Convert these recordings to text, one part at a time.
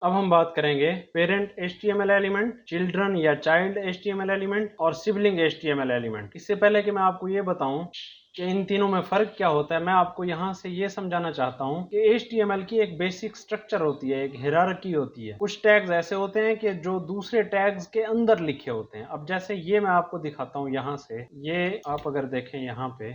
अब हम बात करेंगे पेरेंट HTML एलिमेंट, चिल्ड्रन या चाइल्ड HTML एलिमेंट और सिबलिंग HTML एलिमेंट। इससे पहले कि मैं आपको ये बताऊं कि इन तीनों में फर्क क्या होता है, मैं आपको यहाँ से ये समझाना चाहता हूँ कि HTML की एक बेसिक स्ट्रक्चर होती है, एक हायरार्की होती है। कुछ टैग्स ऐसे होते हैं कि जो दूसरे टैग्स के अंदर लिखे होते हैं। अब जैसे ये मैं आपको दिखाता हूँ यहाँ से, ये आप अगर देखें यहाँ पे,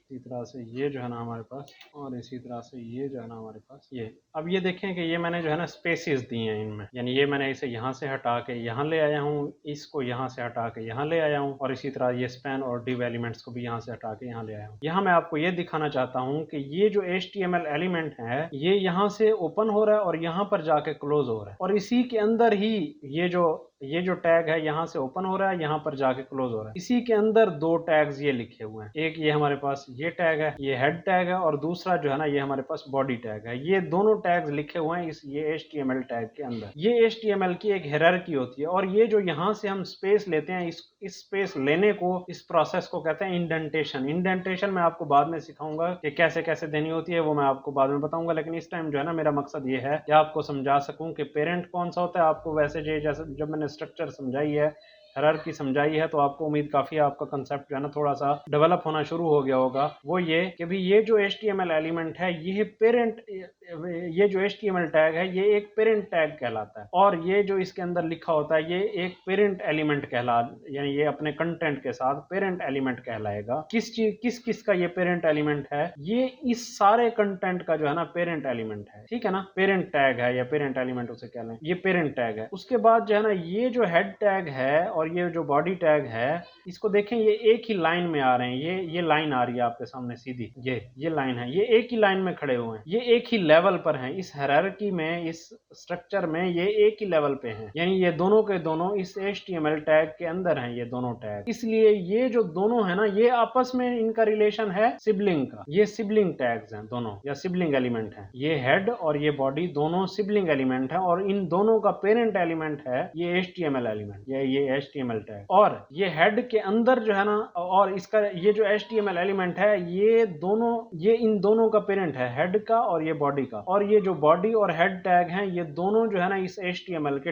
इसी तरह से ये जो है ना हमारे पास, और इसी तरह से ये जो है ना हमारे पास, ये अब ये देखें कि ये मैंने जो है ना स्पेसेस दी हैं इनमें, यानी ये मैंने इसे यहाँ से हटा के यहाँ ले आया हूँ, इसको यहाँ से हटा के यहाँ ले आया हूँ, और इसी तरह ये स्पैन और डिव एलिमेंट्स को भी यहाँ से हटा के यहाँ ले आया हूँ। यहाँ मैं आपको ये दिखाना चाहता हूँ कि ये जो HTML एलिमेंट है ये यहाँ से ओपन हो रहा है और यहाँ पर जाके क्लोज हो रहा है, और इसी के अंदर ही ये जो टैग है यहाँ से ओपन हो रहा है, यहाँ पर जाके क्लोज हो रहा है। इसी के अंदर दो टैग्स ये लिखे हुए हैं, एक ये हमारे पास ये टैग है, ये हेड टैग है, और दूसरा जो है ना ये हमारे पास बॉडी टैग है। ये दोनों टैग्स लिखे हुए हैं ये HTML टैग के अंदर। ये HTML की एक हायरार्की होती है, और ये जो यहाँ से हम स्पेस लेते हैं, इस स्पेस लेने को, इस प्रोसेस को कहते हैं इंडेंटेशन। इंडेंटेशन मैं आपको बाद में सिखाऊंगा कि कैसे कैसे देनी होती है, वो मैं आपको बाद में बताऊंगा। लेकिन इस टाइम जो है ना मेरा मकसद ये है कि आपको समझा सकूं कि पेरेंट कौन सा होता है। आपको वैसे जैसे जब मैंने स्ट्रक्चर समझाई है, हायरार्की समझाई है, तो आपको उम्मीद काफी आपका कंसेप्ट जो है ना थोड़ा सा डेवलप होना शुरू हो गया होगा। वो ये कि भी ये जो HTML एलिमेंट है, ये जो HTML टैग है ये एक पेरेंट टैग कहलाता है, और ये जो इसके अंदर लिखा होता है ये एक पेरेंट एलिमेंट यानी ये अपने कंटेंट के साथ पेरेंट एलिमेंट कहलाएगा। किस का ये पेरेंट एलिमेंट है? ये इस सारे कंटेंट का जो है ना पेरेंट एलिमेंट है, ठीक है ना, पेरेंट टैग है या पेरेंट एलिमेंट उसे कह लें, ये पेरेंट टैग है। उसके बाद जो है ना ये जो हेड टैग है और ये जो बॉडी टैग है, इसको देखें ये एक ही लाइन में आ रहे हैं। ये लाइन आ रही है आपके सामने सीधी, ये लाइन है, ये एक ही लाइन में खड़े हुए हैं, ये एक ही लेवल पर हैं। इस हायरार्की में, इस स्ट्रक्चर में ये एक ही लेवल पे हैं, यानी ये दोनों के दोनों इस HTML टैग के अंदर हैं, ये दोनों टैग। इसलिए ये जो दोनों है ना, ये आपस में इनका रिलेशन है सिबलिंग का। ये सिबलिंग टैग्स हैं दोनों, या सिबलिंग एलिमेंट हैं। ये हेड और ये बॉडी दोनों सिबलिंग एलिमेंट है, और इन दोनों का पेरेंट एलिमेंट है ये HTML एलिमेंट, ये HTML टैग। और ये हेड के अंदर जो है ना, और इसका ये जो HTML एलिमेंट है ये इन दोनों का पेरेंट है, हेड का और ये बॉडी का। और ये जो बॉडी और हेड टैग हैं ये दोनों जो है ना इस HTML के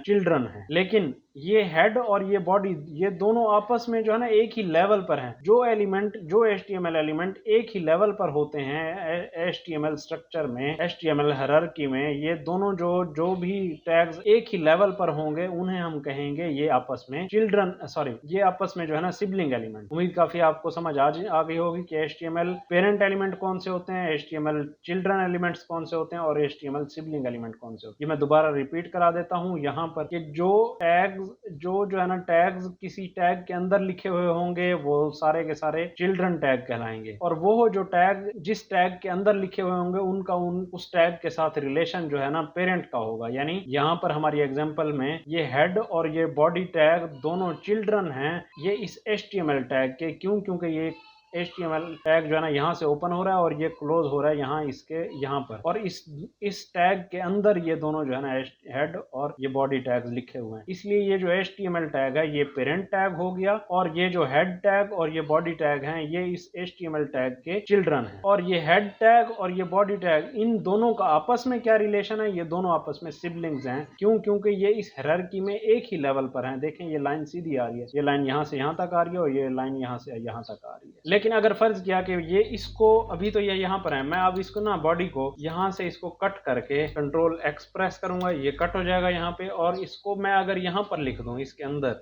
चिल्ड्रन हैं। लेकिन ये हेड और ये बॉडी, ये दोनों आपस में जो है ना एक ही लेवल पर हैं। जो HTML एलिमेंट एक ही लेवल पर होते हैं HTML स्ट्रक्चर में, HTML हायरार्की में, ये दोनों जो भी टैग्स एक ही लेवल पर होंगे उन्हें हम कहेंगे ये आपस में ये आपस में जो है ना सिबलिंग एलिमेंट। उम्मीद काफी आपको समझ आ गई होगी कि HTML पेरेंट एलिमेंट कौन से होते हैं, HTML चिल्ड्रन एलिमेंट्स कौन से होते हैं, और HTML सिबलिंग एलिमेंट कौन से होते हैं। ये मैं दोबारा रिपीट करा देता हूँ यहाँ पर कि जो है ना टैग्स किसी टैग के अंदर लिखे हुए होंगे वो सारे के सारे चिल्ड्रन टैग कहलाएंगे, और वो जो टैग जिस टैग के अंदर लिखे हुए होंगे उस टैग के साथ रिलेशन जो है ना पेरेंट का होगा। यानी यहाँ पर हमारी एग्जांपल में ये हेड और ये बॉडी टैग दोनों चिल्ड्रन हैं ये इस HTML टैग के। क्योंकि ये HTML टैग जो है ना यहाँ से ओपन हो रहा है और ये क्लोज हो रहा है यहाँ पर, और इस टैग के अंदर ये दोनों जो है ना हेड और ये बॉडी टैग्स लिखे हुए हैं। इसलिए ये जो HTML टैग है ये पेरेंट टैग हो गया, और ये जो हेड टैग और ये बॉडी टैग हैं ये इस HTML टैग के चिल्ड्रन हैं। और ये हेड टैग और ये बॉडी टैग, इन दोनों का आपस में क्या रिलेशन है? ये दोनों आपस में सिबलिंग्स हैं। क्योंकि ये इस हायरार्की में एक ही लेवल पर हैं। देखें ये लाइन सीधी आ रही है, ये लाइन यहाँ से यहाँ तक आ रही है, और ये लाइन यहाँ से यहाँ तक आ रही है। लेकिन अगर फर्ज किया कि ये इसको, अभी तो ये यहाँ पर है, मैं अब इसको ना बॉडी को यहाँ से इसको कट करके Ctrl+X प्रेस करूंगा, ये कट हो जाएगा यहाँ पे, और इसको मैं अगर यहाँ पर लिख दूं इसके अंदर,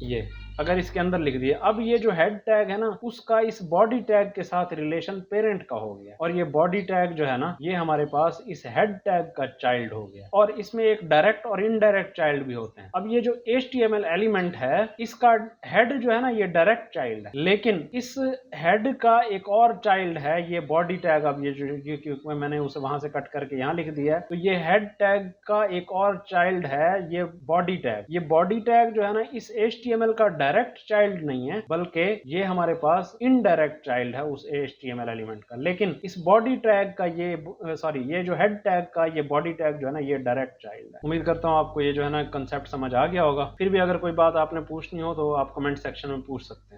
ये अगर इसके अंदर लिख दिया, अब ये जो हेड टैग है ना उसका इस बॉडी टैग के साथ रिलेशन पेरेंट का हो गया, और ये बॉडी टैग जो है ना ये हमारे पास इस हेड टैग का चाइल्ड हो गया। और इसमें एक डायरेक्ट और इनडायरेक्ट चाइल्ड भी होते हैं। अब ये जो HTML एलिमेंट है इसका हेड जो है ना ये डायरेक्ट चाइल्ड है, लेकिन इस हेड का एक और चाइल्ड है ये बॉडी टैग। अब क्योंकि मैंने उसे वहां से कट करके यहाँ लिख दिया है, तो ये हेड टैग का एक और चाइल्ड है ये बॉडी टैग। ये बॉडी टैग जो है ना इस HTML का डायरेक्ट चाइल्ड नहीं है, बल्कि ये हमारे पास इनडायरेक्ट चाइल्ड है उस HTML एलिमेंट का। लेकिन इस बॉडी टैग का ये जो हेड टैग का ये बॉडी टैग जो है ना ये डायरेक्ट चाइल्ड है। उम्मीद करता हूँ आपको ये जो है ना कंसेप्ट समझ आ गया होगा। फिर भी अगर कोई बात आपने पूछनी हो तो आप कमेंट सेक्शन में पूछ सकते हैं।